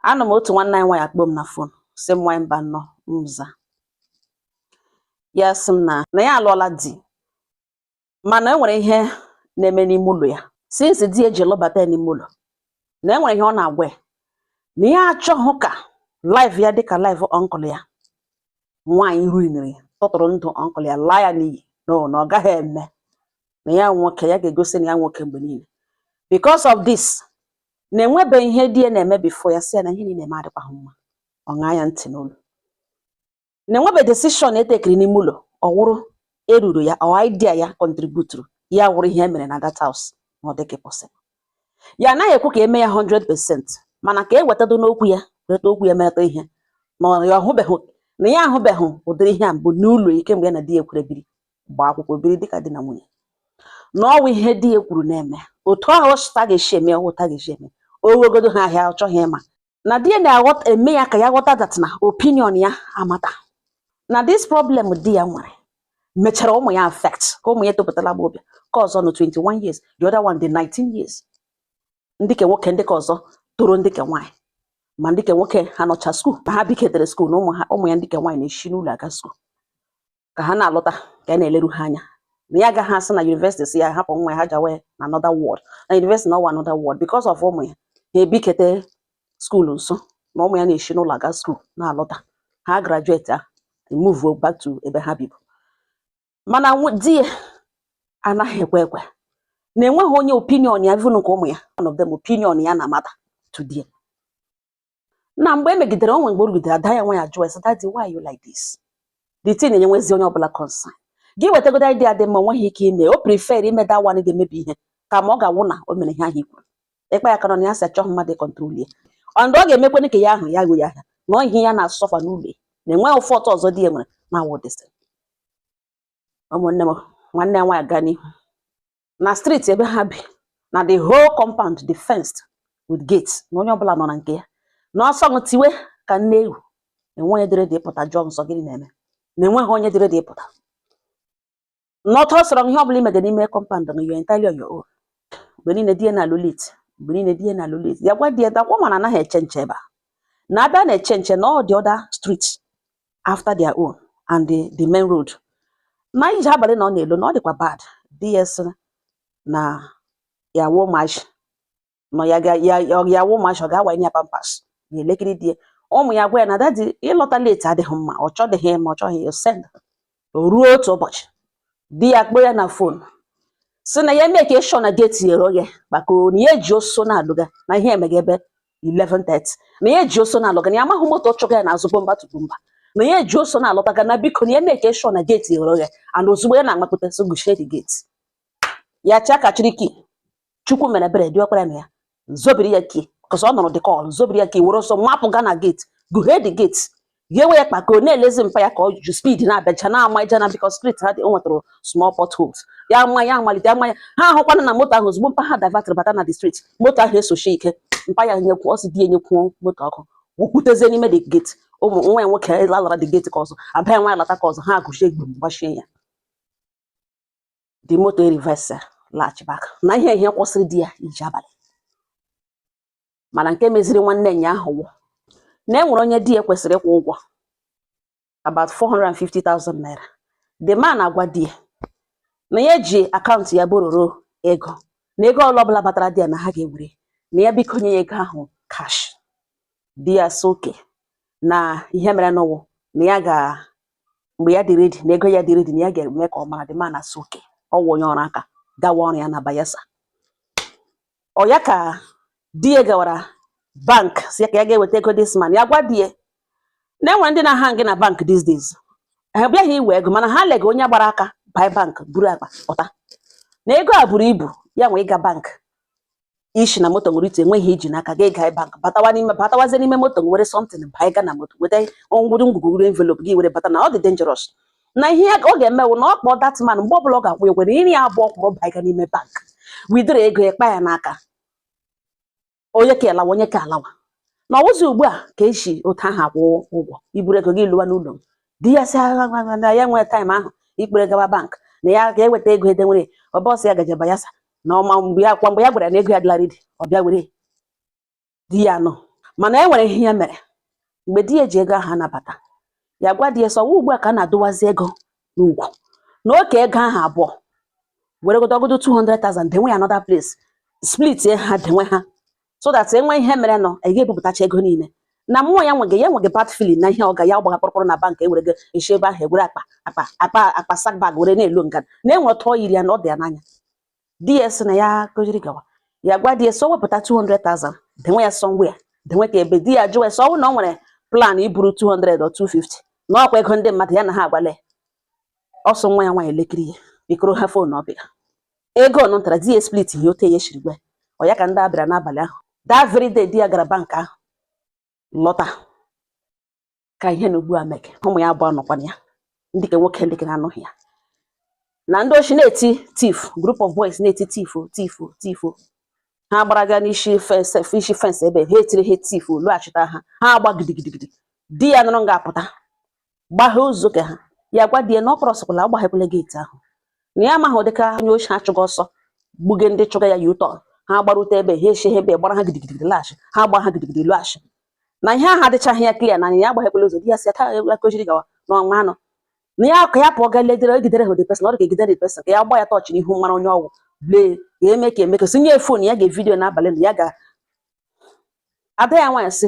Ana m otu nwanne anyị nwaanyị akpọ m na fon sị m nwaanyị mba nnọọ mza ya sị m na ya alụọla di mana enwere ihe na-eme n'ime ụlọ ya since di eji lọbata n'ime ụlọ na enwere ihe ọ na-agwa ya na ya achọghị ka life ya dịka life uncle ya nwaanyị ruinere ya tọtụrụ ndụ uncle ya laa ya n'iyi no na ọ gaghị eme na ya nwoke ya ga-egosi na ya nwoke mgbe niile because of this na enwebeghị ihe di ya na-eme before ya sị ya na ihe niile na-adịkwaghị mma ọ ṅaa ya ntị n'olu na enwebe decision etekiri n'ime ụlọ ọ wụrụ eruru ya ọ idea ya contributuru ya wụrụ ihe mere na that house na ọ dịghị possible ya anaghị ekwu ka eme ya 100% mana ka ewetado n'okwu ya weta okwu ya mereta ihe na ya ahụbeghị ụdịrị ihe a mbụ n'ụlọ ike mgbe ya na di ya kwere biri gbaa akwụkwọ biri dịka di na nwunye na ọwụ ihe di ya kwuru na-eme otu ahụ ọchịta ga-esi eme ọhụta ga-esi eme o wegodo ha ahịa ọ chọghị ịma na di ya na-aghọta eme ya ka ya ghọta that na opinion ya amata na this problem di ya nwere mechara ụmụ ya affect ka ụmụ ya topụtala agbọghọbịa ka ọzọ nọ 21 years the other one dị 19 years ndị ke nwoke ndị ka ọzọ toro ndị ke nwaanyị ma ndị ke nwoke ha nọcha skuul ma ha biketere skuul na ụmụ ya ndị ke nwaanyị na-esi n'ụlọ aga skuul ka ha na-alọta ka a na-eleru ha anya na ya agaghị asị na university si ya hapụ nwa ya ha jawe na another world na university na ọwa another world because of ụmụ ya ha ebikete skuul nso na ụmụ ya na-esi n'ụlọ aga skuul na-alọta ha graduate ha move back to ebe ha bibu mana di ya anaghị ekwe na enweghị onye opinion ya even nke ụmụ ya one of them opinion ya na-amata to di ya na mgbe emegidere onwe mgbe o rugidere ada ya nwa ya jụọ sị daddy why you like this the thing na-enwezi onye ọbụla concern gị wetagodo idea dị mma nweghị ike ime o prefer ime that one ga-emebi ihe ka ma ọ ga-awụ na o mere ihe ahụ ikwuru ịkpa ya ka na ya sị achọghị mmadụ control ya ọndụ ọ ga-emekwana ka ya ahụ ya gụ ya ahịa na ihe ya na-asọfa n'ụlọ na enweghị ụfọdụ ọzọ di ya nwere na awụdịsị ụmụnne m nwanne ya nwaanyị gaa n'ihu na street ebe ha bi na the whole compound the fenced with gates na onye ọbụla nọ na nke ya na ọsọ ṅụ tiwe ka nne ewu enweghị dịrị dị ịpụta jụọ nsọ gịnị na-eme na enweghị onye dịrị dị ịpụta n'ọtọ sọrọ ihe ọbụla imege n'ime compound na you entirely on your own mgbe niile di ya na-alụ late mgbe niile di ya na-alụ late ya gwa di ya dakwa mana anaghị eche nche ebe a na abịa na-eche nche na ọ dị other street after their own and the main road na ije abalị na ọ na-elo na ọ dịkwa bad di ya sị na ya wụ mash na ya wụ mash ọ ga-awanye ya pampas na elekere di ya ụmụ ya gwa ya na dadi ịlọta late adịghị mma ọ chọdịghị ma ọ chọghị ya send o ruo otu ụbọchị di ya kpọọ ya na fon sị na ya make sure na gate ya oghe maka na ya eji oso na-alụga na ihe emege ebe 11:30 na ya eji oso na-alụga na ya amaghị moto chọga ya n'azụ bomba tupu mba na ya eji oso na-alọtaga na biko na ya make sure na gate ya oghe and ozugbo ya na-agbapụta so guchie the gate ya cha ka chiriki chukwu mere ebere dị ọkpara na ya zobiri ya ki because ọ nọrọ the call zobiri ya ki were ọsọ mapụ ga na gate guhee the gate ga-ewe ya kpaka ọ na-elezi mpa ya ka ọ ju speed na-abịacha na-ama ije na because street ha dị o nwetara small potholes ya ama ya amalite ama ya ha ahụkwana na moto ahụ ozugbo mpa ha divertịrị bata na the street moto ahụ esochi ike mpa ya nyekwu ọsị di enyekwuo moto ọkụ okwutezie n'ime the gate ụmụ nwa ya nwoke lalara the gate ka ọzọ aba ya nwa ya lata ka ọzọ ha gụchie egbe gbachie ya the moto reverse latch back na ihe kwụsịrị di ya ije abalị mana nke meziri nwanne nya ahụ na enwere onye di ya kwesịrị ịkwụ ụgwọ about 450,000 naira the man agwa di ya na ya ji akaụntụ ya bororo ego na ego ọbụla batara di ya na ha ga-ewere na ya biko nye ya ego ahụ cash di ya soke na ihe mere n'ụwụ na ya ga mgbe ya dị ready na ego ya dị ready na ya ga-eme ka ọ mara the man asoke ọwụ onye ọrụ aka gawa ọrụ ya na Bayelsa ọ ya ka di ya gawara bank si ya ka ya ga-eweta ego this man ya gwa di ya na enwere ndị na-aha gị na bank these days ha bịaghị iwe ego mana ha lega onye gbara aka by bank buru akpa pụta na ego a buru ibu ya nwee ịga bank ishi na moto nwere ite enweghị iji n'aka ga ịga bank batawazie n'ime moto were something baa ịga na moto weta ngwugwu envelope gị were bata na ọ dị dangerous na ihe ọ ga-emewu na ọ kpọọ that man mgbe ọbụla ọ ga-akwụ egwe na iri ya abụọ kwụrụ baa ịga n'ime bank widoro ego ya kpa ya n'aka onye ka alawa onye ka alawa na ọwụzi ugbu a ka eji otu ahụ akwụ ụgwọ iburu ego gị lụwa n'ụlọ di ya sị na ya nwere taịm ahụ ikpere gawa bank na ya ga-eweta ego ede nwere ọbọsị ya gaje Bayelsa na ọma mgbe ya gwara na ego ya dịla redi ọ bịa were di ya nọ mana enwere ihe ya mere mgbe di ya ji ego ahụ anabata ya gwa di ya sọ ugbu a ka na-adọwazi ego n'ugwu na oke ego ahụ abụọ were godogodo 200,000 denwe ya another place split ha denwe ha so that enwe ihe mere nọ ị ga-ebupụtacha ego niile na mmụọ ya nweghị bad feeling na ihe ọ ga ya gbagakpọrọkpọrọ na bank ewere go eshi ebe ahụ ewere akpa sack bag were na-elu ngana na enwere tọọ yiri ya na ọ dị ya n'anya DS na ya gojiri gawa ya gwa DS o wepụta 200,000 denwe ya somewhere denwe ka ebe di ya jụọ so ọ na ọ nwere plan iburu 200 or 250 na ọkwa ego ndị mmadụ ya na ha agbale ọsọ nwa ya nwaanyị lekiri ya bikoro ha fon ọbịa ego ọ nụtara di ya split ihe ote ya shiri gwe ọ ya ka ndị abịara n'abalị ahụ that very day di ya gara bank ahụ lọta ka ihe na ugbu a meke ụmụ ya abụọ nọkwana ya ndị ke nwoke ndị ke na-anụghị ya na ndị ochi na-eti tif group of boys na-eti tifo ha gbaraga n'isi fence ebe ha etiri ha tifo lụghachita ha agba gidigidi di ya nụrụ ga-apụta gbaghe ụzọ ka ha ya gwa di ya na ọ krọsịkwala agbaghịkwala geeti ahụ na ya amaghị dịka onye ochi achụga ọsọ gbuge ndị chụga ya yuton ha gbarute ebe ha eshi ebe gbara ha gidigidi laghachi ha gba ha gidigidi lụghachi na ihe ahụ adịchaghị ya clear na ya agbaghịkwala ụzọ di ya si aka kojiri gawa n'ọnwa anọ na ya ka ya pụọ ga ledere egidere ha person ọ dị ka egidere person ka ya gba ya tọchị n'ihu mara onye ọgwụ lee ya eme ka eme ka si nye fon ya ga-evidio n'abalị na ya ga ada ya nwaanyị si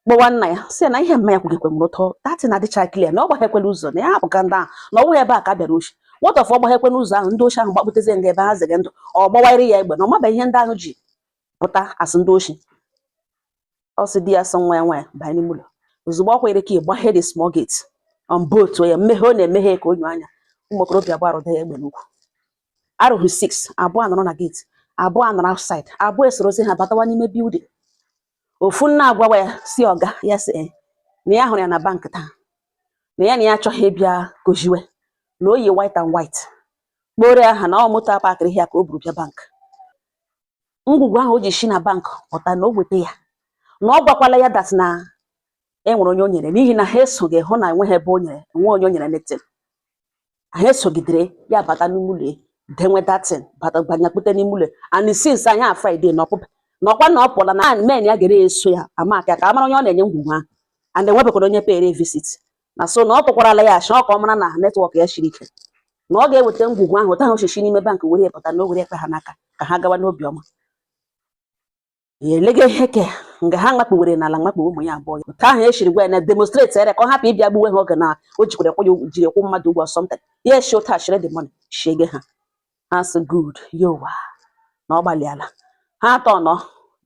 kpọwa nna ya si na ihe mma ya kwugekwe m ụtọ datị na-adịcha clear na ọ gbaghekwala ụzọ na ya hapụga ndị ahụ na ọwụ ebe a ka bịara ochi nwata ọfọ gbaghekwala ụzọ ahụ ndị ochi ahụ gbakpụtezi nga ebe ha zege ndụ ọ gbawara ya egbe na ọ mabeghị ihe ndị ahụ ji pụta asị ndị ochi ọ sị di ya sị nwa ya nwaanyị banye n'ime ụlọ ozugbo ọ kwere ka ị gbaghe the small gate on boat ya mmeghe ọ na-emeghe ka onye anya ụmụ okorobịa abụọ arụda ya egbe n'ukwu arụghị 6 abụọ nọrọ na gate abụọ nọrọ outside abụọ esorozi ha batawa n'ime building ofu nna agwawa ya si ọga ya si na ya hụrụ ya na bank taa na ya achọghị ịbịa gojiwe na oyi white and white kpore aha na ọ moto apakịrị ya ka o buru bịa bank ngwugwu ahụ o ji shi na bank pụta na o weta ya na ọ gwakwala ya dat na enwere onye o nyere n'ihi na ha esoghị hụ na enweghị ebe o nyere nwe onye o nyere netin ha esogidere ya bata n'ime ụlọ denwe datin bata gbanyakpute n'ime ụlọ and since anya Friday na ọpụpa na ọkwa na ọ pụla na men ya gere eso ya amaka ka amara onye ọ na-enye ngwugwu ahụ and enwebekwara onye pere visit na so na ọ tụkwarala ya achọ ka ọ mara na netwọk ya shiri ike na ọ ga-eweta ngwugwu ahụ taa oshishi n'ime bank were ya pụta na o were ekpe ha n'aka ka ha gawa n'obi ọma ya elege ihe ke nga ha makpuwere n'ala makpu ụmụ ya abụọ ya ka ahụ eshiri gwa ya na demonstrate ere ka ọ hapụ ịbịa gbuwe ha oge na o jikwere jiri kwụ mmadụ ụgwọ something ya eshi ụta ashire the money shege ha ha sị good yowa na ọ gbalịala ha atọ nọ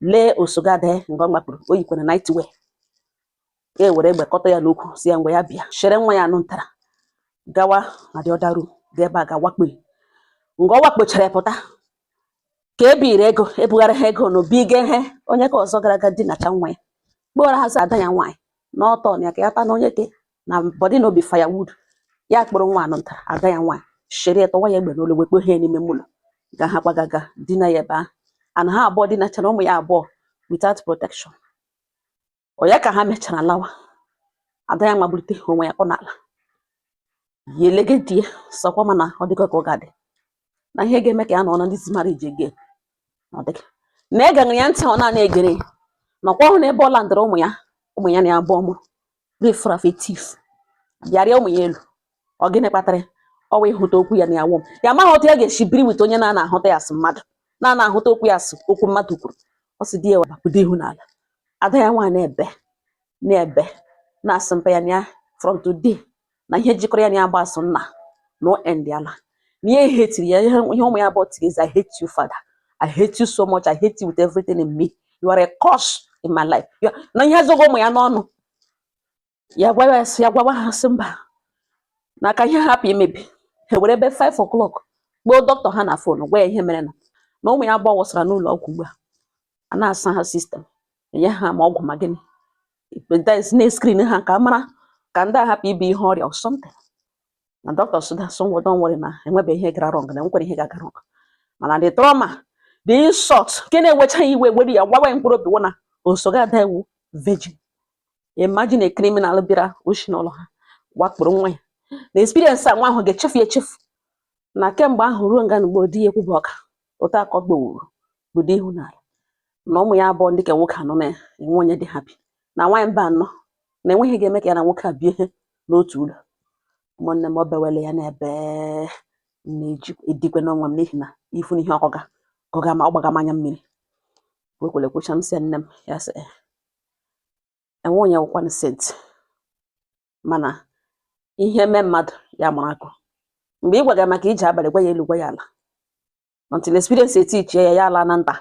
lee osogade nga ọ makpuru o yikwere night wear e were egbe kọta ya n'okwu si ya ngwa ya bịa shere nwa ya anụ ntara gawa na dị ọdaru ga ebe a ga wakpo nga ọ wakpochara pụta ka ebiri ego ebugharị ha ego n'obi ga ihe onye ka ọzọ gara aga dinacha nwa ya kpọrọ ha sị ada ya nwaanyị na ọtọ na ya ka ya ta na onye ke na bọdị na obi firewood ya kpọrọ nwa anụ ntara ada ya nwaanyị shere tọwa ya egbe n'olu wekpo ha n'ime ụlọ ga ha gbagaga dina ya ebe ahụ ana ha abụọ dinachara ụmụ ya abụọ without protection ọ ya ka ha mechara lawa ada ya magbulite onwe ya kpọ n'ala ya elege di ya sọkwa mana ọ dịka ka ọ ga-adị na ihe ga-eme ka ya nọ na ndị mara ije ge ọ dịka na egaṅụ ya ntị ọ na-egere nọkwa ọhụ na ebe ọ landịrị ụmụ ya na ya abụọ mụrụ refrafetif bịarịa ụmụ ya elu ọ gịnị kpatara ọwa ịhụta okwu ya na ya wụm ya amaghị otu ya ga-esi biri wite onye na-ahụta ya asị mmadụ na-ahụta okwu ya asị okwu mmadụ kwuru ọ sị di ya wapụdo ihu n'ala ada ya nwaanyị na-ebe na-asị mpa ya na ya from today na ihe jikọrọ ya na ya gbasụ nna no end ala na ihe hetiri ya ihe ụmụ ya abụọ tiri I hate you father, I hate you so much, I hate you with everything in me, you are a curse in my life. Na ihe zogo ụmụ ya n'ọnụ ya gwawa ha sị mba na ka ihe hapụ imebi ha were ebe 5 o'clock kpọọ dọkịta ha na fon gwa ya ihe mere na ụmụ ya abụọ wụsara n'ụlọ ọgwụ ugbu a na-asa ha sistem enye ha ma ọgwụ ma gịnị na skrin ha ka mara ka ndị a hapụ ibe ihe ọrịa or something na dọkịta sụda sọ don't worry na enwebe ihe gara wrong na enwekwere ihe ga-aga wrong mana the trauma the insult nke na-enwecha iwe were ya gwawa mkpụrụ obi wụ na osogada iwu virgin. Imagine a criminal bịara oshi n'ụlọ ha wakporo nwa ya na experience a nwa ahụ ga-echefu na kemgbe ahụ ruo nga mgbe di ya ekwubu ọka ụta akọ gbowuru bụ dị ihu n'ala na ụmụ ya abụọ ndị ka nwoke anọ na enwe onye dị happy na nwaanyị mba anọ na enweghị ga-eme ka ya na nwoke a bie n'otu ụlọ. Ụmụnne m, ọ bewele ya n'ebe na-eji edikwe n'ọnwa m n'ihi na ifu n'ihe ọkọga ma ọ gbaga m anya mmiri wekwele kwecha m sị nne m ya sị enwe onye wụkwanụ senti mana ihe mee mmadụ ya mụrụ akụ. Mgbe ị gwaga maka ije abalị gwa ya elu gwa ya ala until experience etichie ya ala na nta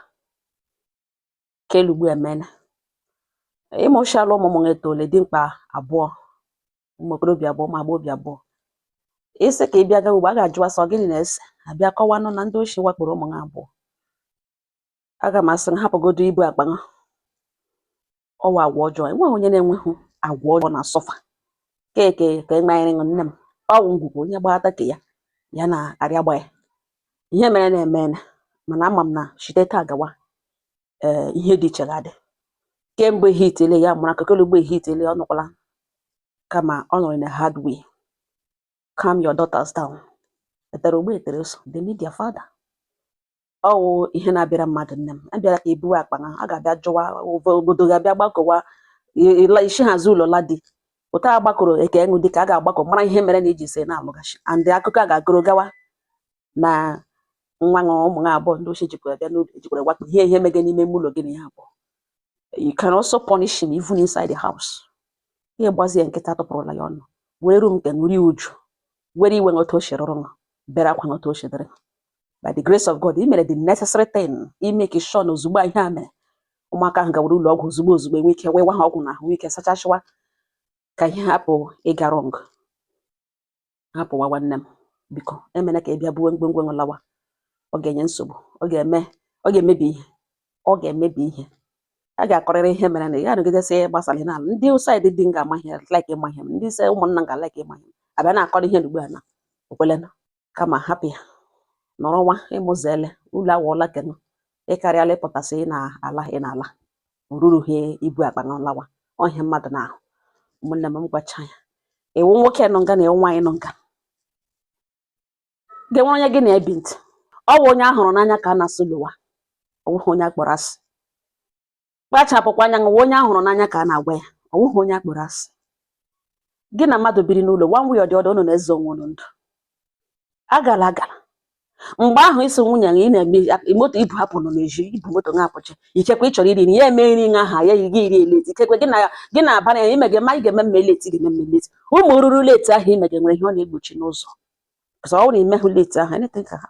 ka elugbu emene ịmụchala ụmụ m etole dị mkpa abụọ, ụmụ okorobịa abụọ ma agbọghọbịa abụọ. Isi ka ị bịa gawa ugbo a ga-ajụ asọ gịnị na-ese abịa kọwanụ na ndị ochie wakporo ụmụ ha abụọ. Aga m asị ha hapụgodo ibu akpa ha ọwa agwa ọjọọ. Enweghị onye na-enweghị agwa ọjọọ na sọfa keke ka ịmanyere nne m ọwụ ngwugwu onye gbata ka ya na-arịa gba ya ihe mere na-eme mana ama m na shite taa gawa ihe dị iche ga-adị. Kemgbe hitele ya mụrụ akụkụ ugbo hitele ọ nọkwala kama ọ nọrọ na hard way. Calm your daughters down. Etere ogbe etere ụsọ they need their father. Ọwụ ihe na-abịara mmadụ nne m abịara ka ebuwe akpa ha a ga-abịa jụwa obodo ga-abịa gbakọwa isi hazi ụlọ la dị ụta agbakọrọ eke enwu dị ka a ga-agbakọ mara ihe mere na iji se na-alụgachi and akụkọ a ga-agụrụ gawa na nwa nwa ụmụ ha abụọ ndị ochie jikwara bịa n'ụlọ ejikwara gwakọ ihe mege n'ime ime ụlọ gị na ya abụọ. You can also punish him even inside the house. Ihe gbazie nkịta tụpụrụla ya ọnụ were ru nke nri uju were iwe otu o shirụrụ nwa bere akwa otu o shidere. By the grace of God, he made the necessary thing. He make sure na ozugbo ihe a mere ụmụaka ahụ gawara ụlọ ọgwụ ozugbo enwe ike wewa ha ọgwụ na ahụ ike sachasịwa ka ihe hapụ ịga wrong. Hapụwa nwanne m biko emene ka ị bịa buwe ngwengwe lawa ọ ga-enye nsogbu ọ ga-emebi ihe a ga-akọrịrị ihe mere na ya rụgidesi gbasara n'ala ndị ụsaidị dị nga amaghị like ịma ihe ndị ise ụmụnna ga like ịma ihe abịa na-akọrọ ihe n'ugbu a na okwelena kama hapụ ya nọrọ nwa ịmụzele ụlọ awọla kenụ ịkarịala ịpụtasị ị na-ala orurughị ibu akpa na lawa ọhịa mmadụ na-ahụ. Ụmụnne m gwacha ya ewu nwoke nọ nga na ewu nwaanyị nọ nga ga-enwere onye gị na-ebi ntị ọ bụ onye ahụrụ n'anya ka a na-asụ lụwa ọwụghị onye akpọrọ asị. Kpachapụkwa anya nwa onye ahụrụ n'anya ka a na-agwa ya ọwụghị onye akpọrọ asị. Gị na mmadụ biri n'ụlọ one way or the other unu na-eze onwe unu ndụ agala mgbe ahụ isi nwunye ị na-eme moto ibu hapụ nọ n'ezi ibu moto nga apụchi ikekwe ị chọrọ iri ya eme nri nga aha ya gị iri eleti ikekwe gị na abara ya ime ga-eme anyị ga-eme eleti ga-eme eleti ụmụ ruru leti ahụ ime ga-enwere ihe ọ na-egbochi n'ụzọ ọzọ ọ na-emehụ leti ahụ anything ka ha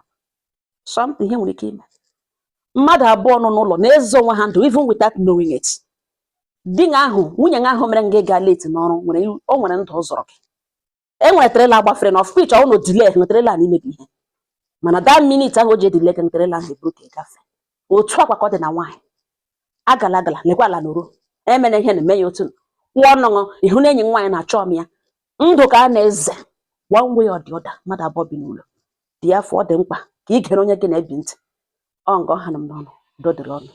something ihe nwere ike ime. Mmadụ abụọ nọ n'ụlọ na-ezo onwe ha ndụ even without knowing it. Di nga ahụ nwunye nga ahụ mere nga ịga leti n'ọrụ o nwere ndụ ọ zọrọ gị enwere trela gbafere na ọfụch ọ nọ delay trela n'imebi ihe mana that minute ahụ o ji edile ka trela ahụ eburu ka gafe. Otu akwa ka ọ dị na nwaanyị agala lekwa ala n'oro emena ihe na-eme ya otu kwụọ ọnụṅụ ịhụ na enyi nwaanyị na-achọ m ya ndụ ka a na-eze one way or the other mmadụ abụọ bi n'ụlọ dị afọ ọ dị mkpa ka ị gere onye gị na-ebi ntị ọ nga ọha na m n'ọnụ dodiri ọnụ.